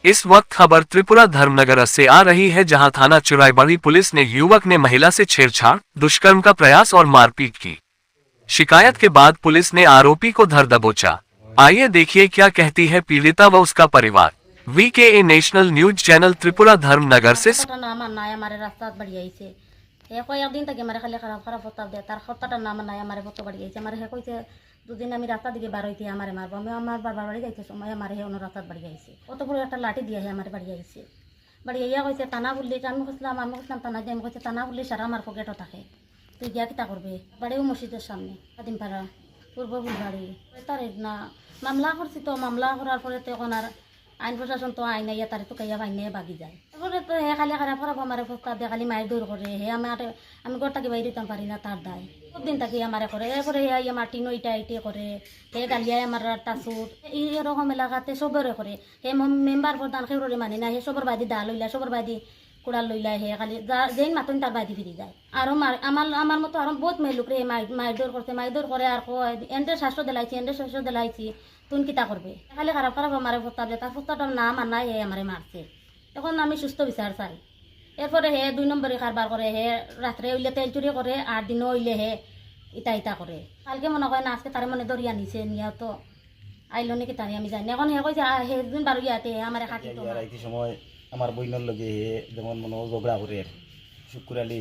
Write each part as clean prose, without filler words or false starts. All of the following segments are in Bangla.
इस वक्त खबर त्रिपुरा धर्मनगर से आ रही है, जहां थाना चुराईबाड़ी पुलिस ने युवक ने महिला से छेड़छाड़, दुष्कर्म का प्रयास और मारपीट की शिकायत के बाद पुलिस ने आरोपी को धर दबोचा। आइए देखिए क्या कहती है पीड़िता व उसका परिवार। VKA national news channel Tripura Dharmanagar से। नाम अन्नाय हमारे रास्ता बढ़िया से हे कोई एक दिन तक हमारे खाली खराब खराब होता दे तार खत्ता नाम अन्नाय हमारे बहुत बढ़िया से हमारे हे कोई से দুদিন আমি রাস্তা দিকে বার হইতে আমার মারবো আমি আমার বাবার বাড়ি যাইতে সময় আমার হে অন্য রাস্তা বাড়ি আইছে অত বড় একটা লাঠি দিয়ে আমার বাড়ি আইছে বাড়ি আইয়া কইছে টানা বললি আমি কইছিলাম টানা দিয়ে আমি কইছে টানা বললি সারা আমার পকেটও থাকে তুই গিয়া কিতা করবে বাড়িও মসজিদের সামনে কাদিম পাড়া পূর্ব ফুলবাড়ি তার না মামলা করছি তো মামলা করার পরে তো এখন আর আইন প্রশাসন তো আইন আইয়া তারে তো কাইয়া বাইনে বাগি যায় তারপরে তো হে খালি খারাপ খারাপ আমার প্রস্তাব দিয়ে খালি মায়ের দৌড় করে হে আমি ঘর থেকে বাইরে দিতাম পারি না তার দায় দিন তাকে আমার করে এরপরে হে আইয়া মাটি নইটা ইটে করে হে গালিয়ায় আমার টাসুর এইরকম এলাকাতে সবরে করে হে মেম্বার প্রধান সেউরে মানি না হে সবর বাদি দা লইলা সবর বাদি কুড়াল লইলা হে খালি যেই মাতন তার বাদি ফিরি যায় আরো আমার মতো আরো বহুত মেয়ে লোক রে মায়ের দৌড় করছে মায়ের দৌড় করে আর এন্ডের শাস্ত্র দিলাইছি তুন কিতা করবে খালি খারাপ খারাপ আমার প্রস্তাব দিয়ে তার প্রস্তাবটার নাম আর নাই হে আমারে মারছে এখন আমি সুস্থ বিচার চাই এরপরে হে 2 নম্বরে কারবার করে হে রাত্রে হইলে তেল চুরি করে আর দিনও হইলে হে ইটা করে কালকে মনে হয় না আজকে তারে মনে ধরি আনিছে নিয়া তো আইলো নাকি তারি আমি জানি এখন হে কইছে হে দিন বারো ইয়াতে আমার খাটি তো রাইতে সময় আমার বইনের লগে হে যেমন মনে ঝগড়া করে শুক্রালি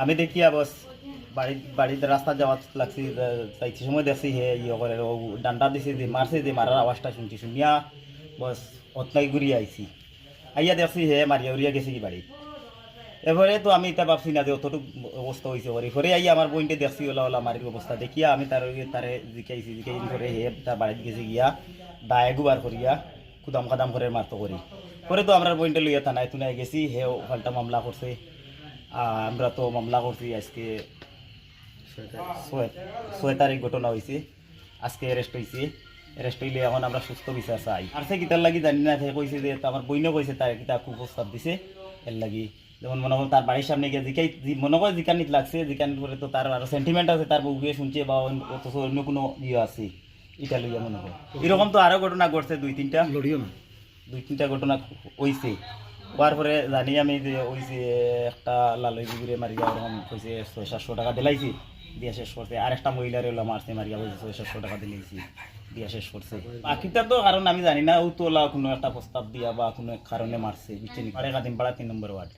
আমি দেখি বস বাড়িতে রাস্তা যাওয়া লাগছি তাইছি সময় দেখছি হে ইয়ে করে ডান্ডা দিছে যে মারছে যে মারার আওয়াজটা শুনছি শুনিয়া বস অতলাই ঘুরিয়ে আইছি আইয়া দেখছি হে মারিয়া উড়িয়া গেছে কি বাড়ি এবারে তো আমি এটা ভাবছি না যে অতটুকু অবস্থা হয়েছে পরে পরে আইয়া আমার বোনটা দেখছি ওলা মারির অবস্থা দেখিয়া আমি তারে জিকাইছি করে হে তার বাড়িতে গেছে গিয়া দায় গুবার করিয়া কুদাম কাদাম করে মারতো করি পরে তো আমরা বোনটা লইয়া থানায় তুনায় গেছি হে পাল্টা মামলা করছে আমরা তো মামলা করছি আজকে 6 তারিখ ঘটনা হয়েছে আজকে অ্যারেস্ট হয়েছে অ্যারেস্ট হইলে এখন আমরা সুস্থ বিচার চাই আর সে কিতার লাগি জানি না সে কইছে যে আমার বইনও কইছে তার কিতা কুপ্রস্তাব দিছে এর লাগি যেমন মনে হয় তার বাড়ির সামনে গিয়ে জিকাই মনে হয় জিকানিত লাগছে জিকানিত করে তো তার আরো সেন্টিমেন্ট আছে তার বউকে শুনছে বা অথচ অন্য কোনো ইয়ে আছে এটা লইয়া মনে হয় এরকম তো আরো ঘটনা ঘটছে 2-3টা ঘটনা হইছে হওয়ার পরে জানি আমি যে ওইছে একটা লালই বিগুরে মারিয়া ওরকম কইছে 600-700 টাকা দিলাইছি দিয়া শেষ করছে আর একটা মহিলারে ওলা মারছে মারিয়া বলছে 600 টাকা দিলাইছি দিয়া শেষ করছে বাকিটা তো কারণ আমি জানি না ও তোলা কোনো একটা প্রস্তাব দিয়া বা কোনো কারণে মারছে বুঝছেন পাড়া 3 নম্বর ওয়ার্ড।